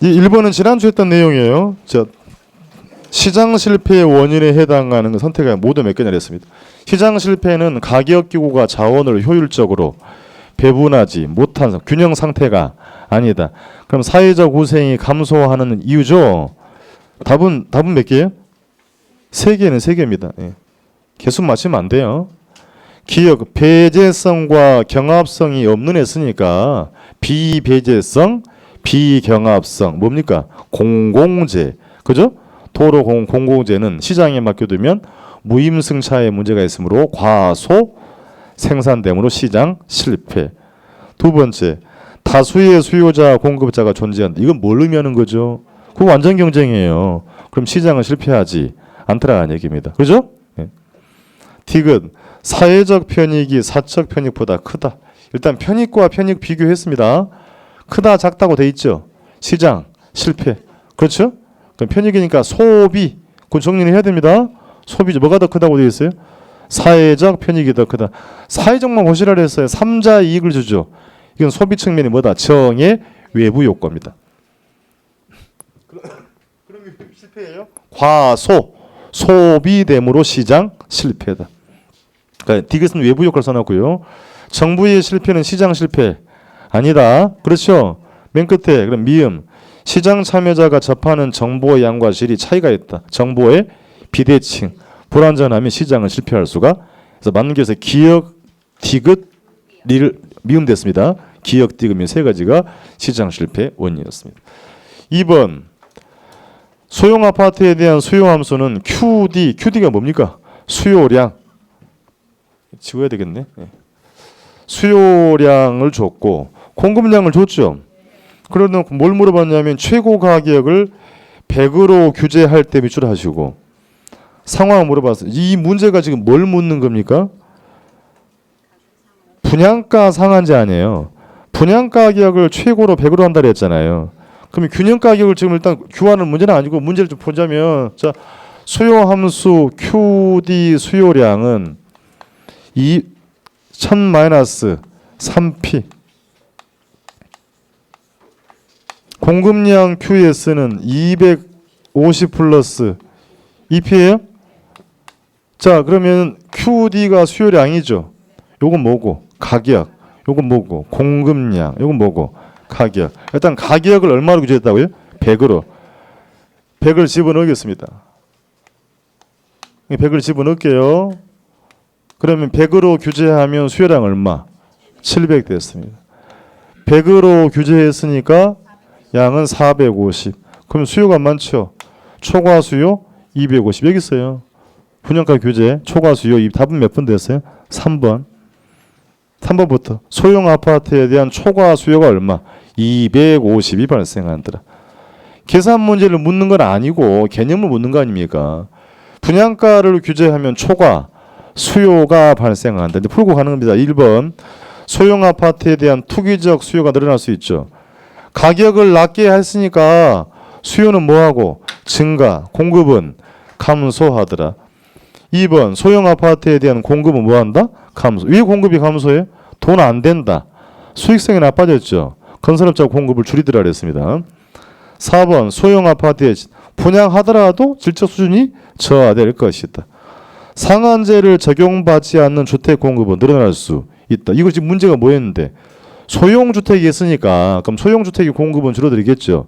이 1번은 지난주에 했던 내용이에요. 시장 실패의 원인에 해당하는 건 선택할 모두 몇 개냐 했습니다. 시장 실패는 가격 기구가 자원을 효율적으로 배분하지 못한 균형 상태가 아니다. 그럼 사회적 고생이 감소하는 이유죠. 답은 몇 개예요? 3개는 3개입니다. 예. 개수 맞추면 안 돼요. 기억, 배제성과 경합성이 없는 애쓰니까 비배제성, 비경합성 뭡니까? 공공재. 그죠? 도로 공공재는 시장에 맡겨두면 무임승차에 문제가 있으므로 과소 생산됨으로 시장 실패. 두 번째, 다수의 수요자 공급자가 존재한다. 이건 뭘 의미하는 거죠? 그거 완전 경쟁이에요. 그럼 시장은 실패하지 않더라는 얘기입니다. 그죠? 예. 디귿, 사회적 편익이 사적 편익보다 크다. 일단 편익과 편익 비교했습니다. 크다 작다고 돼 있죠. 시장 실패. 그렇죠? 그럼 편익이니까 소비. 그건 정리를 해야 됩니다. 소비죠. 뭐가 더 크다고 돼 있어요? 사회적 편익이 더 크다. 사회적만 보시라 했어요. 3자 이익을 주죠. 이건 소비 측면이 뭐다? 정의 외부 요건입니다. 그럼 실패예요? 과소 소비됨으로 시장 실패다. 그러니까 디귿은 외부 효과를 써놨고요. 정부의 실패는 시장 실패 아니다. 그렇죠? 맨 끝에 그럼 미음 시장 참여자가 접하는 정보의 양과 질이 차이가 있다. 정보의 비대칭 불완전하면 시장은 실패할 수가. 그래서 맞는 것에서 기역 디귿 리를 미음 됐습니다. 기역 디귿 세 가지가 시장 실패 원인이었습니다. 2번 소형 아파트에 대한 수요 함수는 QD가 뭡니까? 수요량. 지워야 되겠네. 네. 수요량을 줬고 공급량을 줬죠. 그러면 뭘 물어봤냐면 최고 가격을 100으로 규제할 때 미출하시고 상황을 물어봤어요. 이 문제가 지금 뭘 묻는 겁니까? 분양가 상한제 아니에요. 분양가 가격을 최고로 100으로 한다 그랬잖아요. 그러면 균형 가격을 지금 일단 규하는 문제는 아니고 문제를 좀 보자면 자 수요 함수 QD 수요량은 1000 마이너스 3P 공급량 QS는 250 플러스 2P예요? 자 그러면 QD가 수요량이죠. 요건 뭐고? 가격. 요건 뭐고? 공급량. 요건 뭐고? 가격. 일단 가격을 얼마로 규제했다고요? 100으로. 100을 집어넣겠습니다. 100을 집어넣을게요. 그러면 100으로 규제하면 수요량 얼마? 700 됐습니다. 100으로 규제했으니까 양은 450. 그럼 수요가 많죠. 초과 수요 250. 여기 있어요. 분양가 규제 초과 수요. 이 답은 몇 번 됐어요? 3번. 3번부터 소형 아파트에 대한 초과 수요가 얼마? 250이 발생한다. 계산 문제를 묻는 건 아니고 개념을 묻는 거 아닙니까? 분양가를 규제하면 초과 수요가 발생한다. 이제 풀고 가는 겁니다. 1번 소형 아파트에 대한 투기적 수요가 늘어날 수 있죠. 가격을 낮게 했으니까 수요는 뭐하고? 증가, 공급은 감소하더라. 2번 소형 아파트에 대한 공급은 뭐한다? 감소. 왜 공급이 감소해? 돈 안 된다. 수익성이 나빠졌죠. 건설업자 공급을 줄이더라 그랬습니다. 4번 소형 아파트에 분양하더라도 질적 수준이 저하될 것이다. 상한제를 적용받지 않는 주택 공급은 늘어날 수 있다. 이거 지금 문제가 뭐였는데 소형주택이 있으니까 그럼 소형주택의 공급은 줄어들겠죠.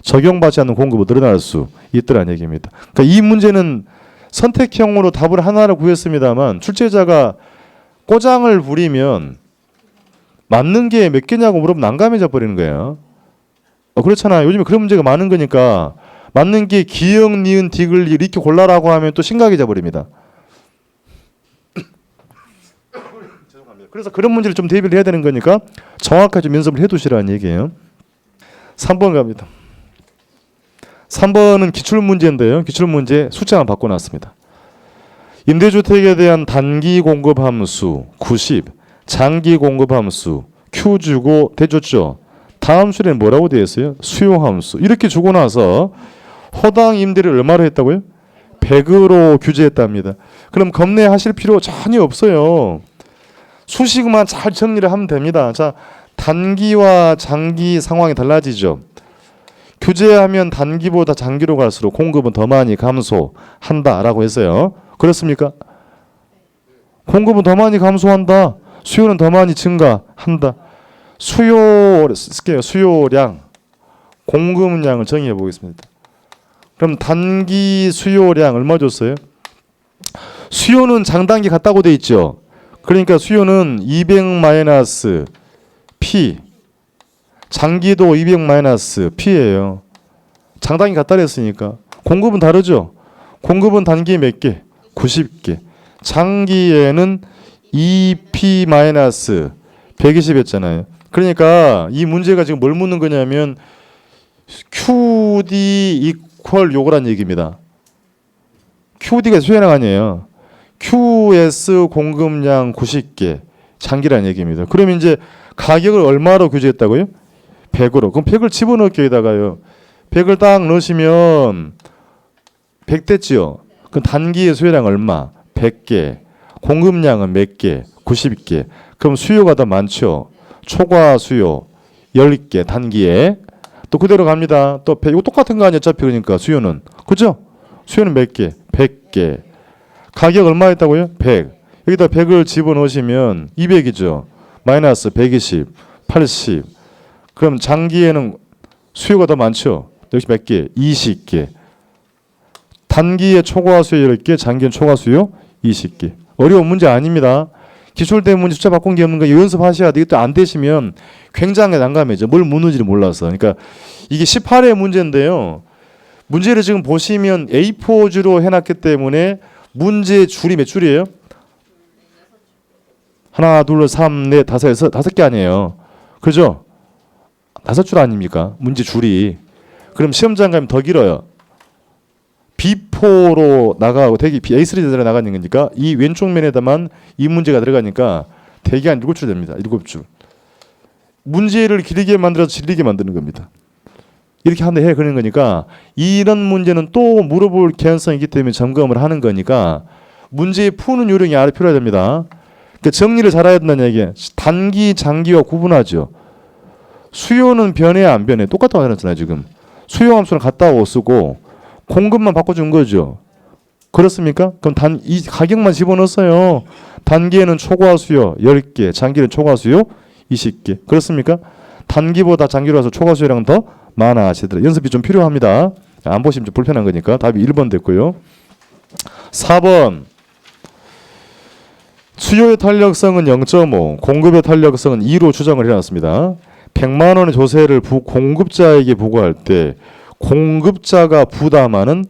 적용받지 않는 공급은 늘어날 수 있더라는 얘기입니다. 그러니까 이 문제는 선택형으로 답을 하나를 구했습니다만 출제자가 꼬장을 부리면 맞는 게 몇 개냐고 물어보면 난감해져 버리는 거예요. 그렇잖아요. 요즘에 그런 문제가 많은 거니까 맞는 게 기역, 니은, 디귿 이렇게 골라라고 하면 또 심각해져 버립니다. 그래서 그런 문제를 좀 대비를 해야 되는 거니까 정확하게 좀 연습을 해두시라는 얘기예요. 3번 갑니다. 3번은 기출문제인데요. 기출문제 숫자만 바꿔놨습니다. 임대주택에 대한 단기 공급 함수 90, 장기 공급 함수 Q 주고 대줬죠. 다음 줄에는 뭐라고 되어 있어요? 수요 함수. 이렇게 주고 나서 호당 임대를 얼마로 했다고요? 100으로 규제했답니다. 그럼 겁내하실 필요 전혀 없어요. 수식만 잘 정리를 하면 됩니다. 자, 단기와 장기 상황이 달라지죠. 규제하면 단기보다 장기로 갈수록 공급은 더 많이 감소한다라고 했어요. 그렇습니까? 공급은 더 많이 감소한다. 수요는 더 많이 증가한다. 쓸게요. 수요량, 공급량을 정의해 보겠습니다. 그럼 단기 수요량 얼마 줬어요? 수요는 장단기 같다고 돼 있죠. 그러니까 수요는 200 마이너스 P, 장기도 200 마이너스 P예요. 장단기 같다 그랬으니까. 공급은 다르죠. 공급은 단기에 몇 개? 90개. 장기에는 2P 마이너스 120 했잖아요. 그러니까 이 문제가 지금 뭘 묻는 거냐면 QD 이퀄 요거란 얘기입니다. QD가 수요량 아니에요. QS 공급량 90개 장기란 얘기입니다. 그럼 이제 가격을 얼마로 규제했다고요? 100으로. 그럼 100을 집어넣을게요. 여기다가요. 100을 딱 넣으시면 100 됐지요. 그럼 단기의 수요량 얼마? 100개. 공급량은 몇 개? 90개. 그럼 수요가 더 많죠. 초과 수요 10개 단기에. 또 그대로 갑니다. 또 100, 이거 똑같은 거 아니에요. 어차피 그러니까 수요는. 그죠? 수요는 몇 개? 100개. 가격 얼마 했다고요? 100. 여기다 100을 집어넣으시면 200이죠. 마이너스 120, 80. 그럼 장기에는 수요가 더 많죠. 역시 몇 개? 20개. 단기에 초과 수요 10개, 장기엔 초과 수요 20개. 어려운 문제 아닙니다. 기출된 문제 숫자 바꾼 게 없는 거 연습하셔야 돼. 이것도 안 되시면 굉장히 난감해져. 뭘 묻는지를 몰라서. 그러니까 이게 18회 문제인데요. 문제를 지금 보시면 A4주로 해놨기 때문에 문제 줄이 몇 줄이에요? 하나, 둘, 삼, 넷, 다섯 개 아니에요. 그죠? 5줄 아닙니까? 문제 줄이. 그럼 시험장 가면 더 길어요. B4로 나가고 대기 A3 제대로 나가는 거니까 이 왼쪽 면에다만 이 문제가 들어가니까 대기 한 7줄 됩니다. 7줄. 문제를 길게 만들어서 질리게 만드는 겁니다. 이렇게 한데 해 그러는 거니까 이런 문제는 또 물어볼 개연성이 있기 때문에 점검을 하는 거니까 문제 푸는 요령이 아래 필요해야 됩니다. 그러니까 정리를 잘해야 된다는 얘기예요. 단기, 장기와 구분하죠. 수요는 변해 안 변해? 똑같다고 해놨잖아요. 지금. 수요 함수는 같다 고 쓰고 공급만 바꿔준 거죠. 그렇습니까? 그럼 이 가격만 집어넣었어요. 단기에는 초과 수요 10개, 장기는 초과 수요 20개. 그렇습니까? 단기보다 장기로 와서 초과 수요량은 더 많아지더라. 연습이 좀 필요합니다. 안 보시면 좀 불편한 거니까 답이 1번 됐고요. 4번 수요의 탄력성은 0.5, 공급의 탄력성은 2로 추정을 해놨습니다. 100만 원의 조세를 공급자에게 부과할 때 공급자가 부담하는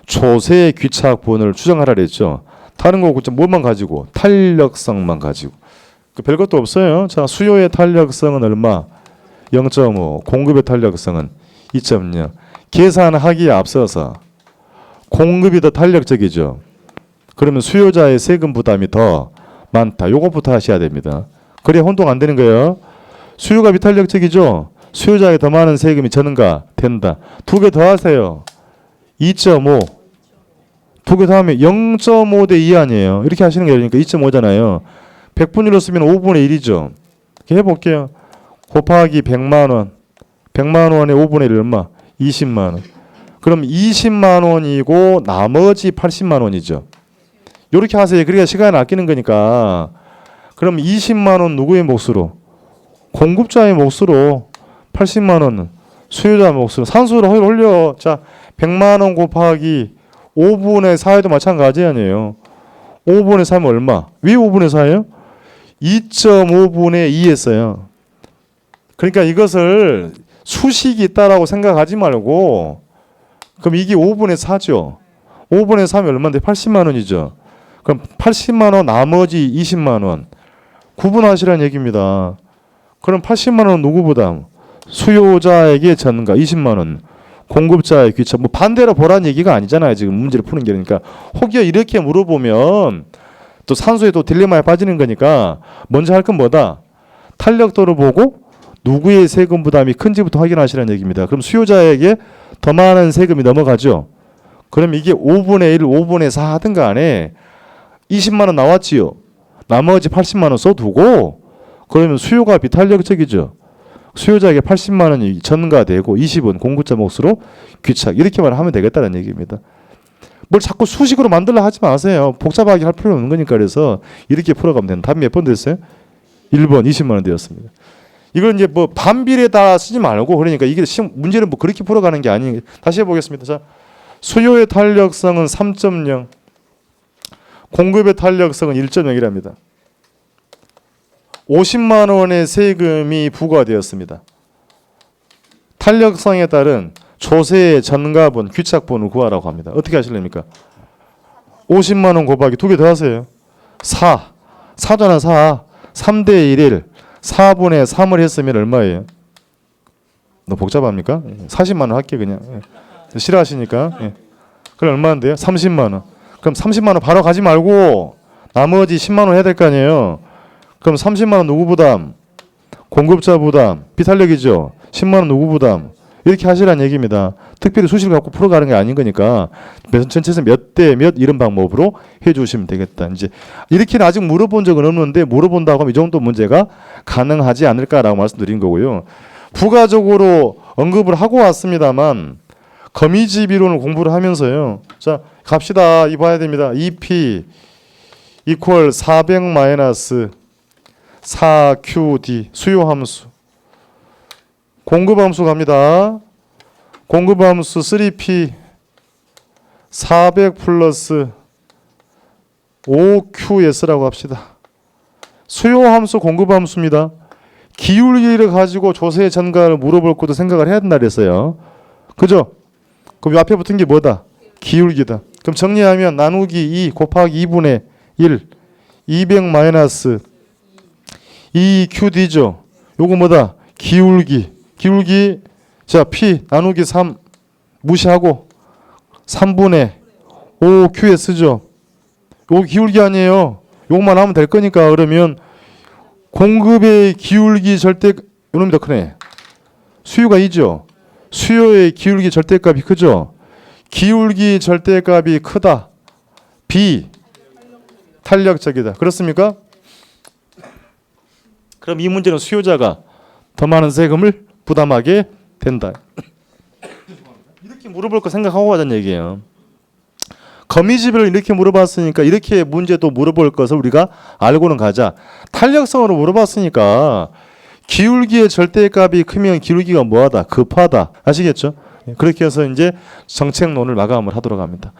조세의 귀착분을 추정하라 그랬죠. 다른 거 뭐만 가지고? 탄력성만 가지고. 별것도 없어요. 자, 수요의 탄력성은 얼마? 0.5. 공급의 탄력성은 2.0. 계산하기에 앞서서 공급이 더 탄력적이죠. 그러면 수요자의 세금 부담이 더 많다. 요것부터 하셔야 됩니다. 그래야 혼동 안 되는 거예요. 수요가 비탄력적이죠. 수요자에 더 많은 세금이 전가 된다. 2개 더 하세요. 2.5. 2개 더 하면 0.5 대 2 아니에요. 이렇게 하시는 게 아니니까 2.5잖아요. 100분위로 쓰면 5분의 1이죠. 이렇게 해볼게요. 곱하기 100만 원. 100만 원에 5분의 1 얼마? 20만 원. 그럼 20만 원이고 나머지 80만 원이죠. 이렇게 하세요. 그러니까 시간을 아끼는 거니까. 그럼 20만 원 누구의 몫으로? 공급자의 몫으로. 80만 원은 수요자 몫으로. 산수로 올려. 자, 100만 원 곱하기 5분의 4에도 마찬가지 아니에요. 5분의 3은 얼마? 왜 5분의 4예요? 2.5분의 2 했어요. 그러니까 이것을 수식이 있다라고 생각하지 말고 그럼 이게 5분의 4죠. 5분의 3이 얼마인데 80만 원이죠. 그럼 80만 원 나머지 20만 원 구분하시라는 얘기입니다. 그럼 80만 원 누구 부담? 수요자에게 전가 20만 원. 공급자의 귀착. 뭐 반대로 보라는 얘기가 아니잖아요. 지금 문제를 푸는 게. 그러니까 혹여 이렇게 물어보면 또 산수에 또 딜레마에 빠지는 거니까 먼저 할 건 뭐다? 탄력도를 보고 누구의 세금 부담이 큰지부터 확인하시라는 얘기입니다. 그럼 수요자에게 더 많은 세금이 넘어가죠. 그럼 이게 5분의 1, 5분의 4 하든 간에 20만 원 나왔지요. 나머지 80만 원 써두고 그러면 수요가 비탄력적이죠. 수요자에게 80만 원이 전가되고 20은 공급자 몫으로 귀착. 이렇게만 하면 되겠다는 얘기입니다. 뭘 자꾸 수식으로 만들려 하지 마세요. 복잡하게 할 필요 없는 거니까. 그래서 이렇게 풀어가면 된다. 답이 몇 번 됐어요? 1번 20만 원 되었습니다. 이걸 이제 뭐 반비례다 쓰지 말고, 그러니까 이게 문제는 뭐 그렇게 풀어가는 게 아니에요. 다시 해보겠습니다. 자, 수요의 탄력성은 3.0, 공급의 탄력성은 1.0이랍니다. 50만 원의 세금이 부과되었습니다. 탄력성에 따른 조세의 전가분, 귀착분을 구하라고 합니다. 어떻게 하실랍니까? 50만 원 곱하기 2개 더 하세요. 4. 4잖아 4. 3대 1일 4분의 3을 했으면 얼마예요? 너무 복잡합니까? 40만 원 할게 그냥. 싫어하시니까. 그럼 얼마인데요? 30만 원. 그럼 30만 원 바로 가지 말고 나머지 10만 원 해야 될 거 아니에요. 그럼 30만 원 누구 부담? 공급자 부담. 비탄력이죠. 10만 원 누구 부담? 이렇게 하시라는 얘기입니다. 특별히 수식을 갖고 풀어가는 게 아닌 거니까 전체에서 몇 대 몇 이런 방법으로 해주시면 되겠다. 이제 이렇게는 아직 물어본 적은 없는데 물어본다고 하면 이 정도 문제가 가능하지 않을까라고 말씀드린 거고요. 부가적으로 언급을 하고 왔습니다만 거미집 이론을 공부를 하면서요. 자, 갑시다. 이 봐야 됩니다. 2P 이퀄 400 마이너스 4QD 수요함수. 공급함수 갑니다. 공급함수 3P 400 플러스 5QS라고 합시다. 수요함수 공급함수입니다. 기울기를 가지고 조세 전가를 물어볼 것도 생각을 해야 된다 그랬어요. 그죠? 그럼 앞에 붙은 게 뭐다? 기울기다. 그럼 정리하면 나누기 2 곱하기 2분의 1 200 마이너스 2QD죠. 요거 뭐다? 기울기. 기울기 자 P 나누기 3 무시하고 3분의 5QS죠. 요거 기울기 아니에요. 요것만 하면 될 거니까. 그러면 공급의 기울기 절대 요놈이 더 크네. 수요가 2죠. 수요의 기울기 절대값이 크죠. 기울기 절대값이 크다. B 탄력적이다. 그렇습니까? 그럼 이 문제는 수요자가 더 많은 세금을 부담하게 된다. 이렇게 물어볼 거 생각하고 가자는 얘기예요. 거미집을 이렇게 물어봤으니까 이렇게 문제도 물어볼 것을 우리가 알고는 가자. 탄력성으로 물어봤으니까 기울기의 절대값이 크면 기울기가 뭐하다? 급하다. 아시겠죠? 그렇게 해서 이제 정책론을 마감을 하도록 합니다.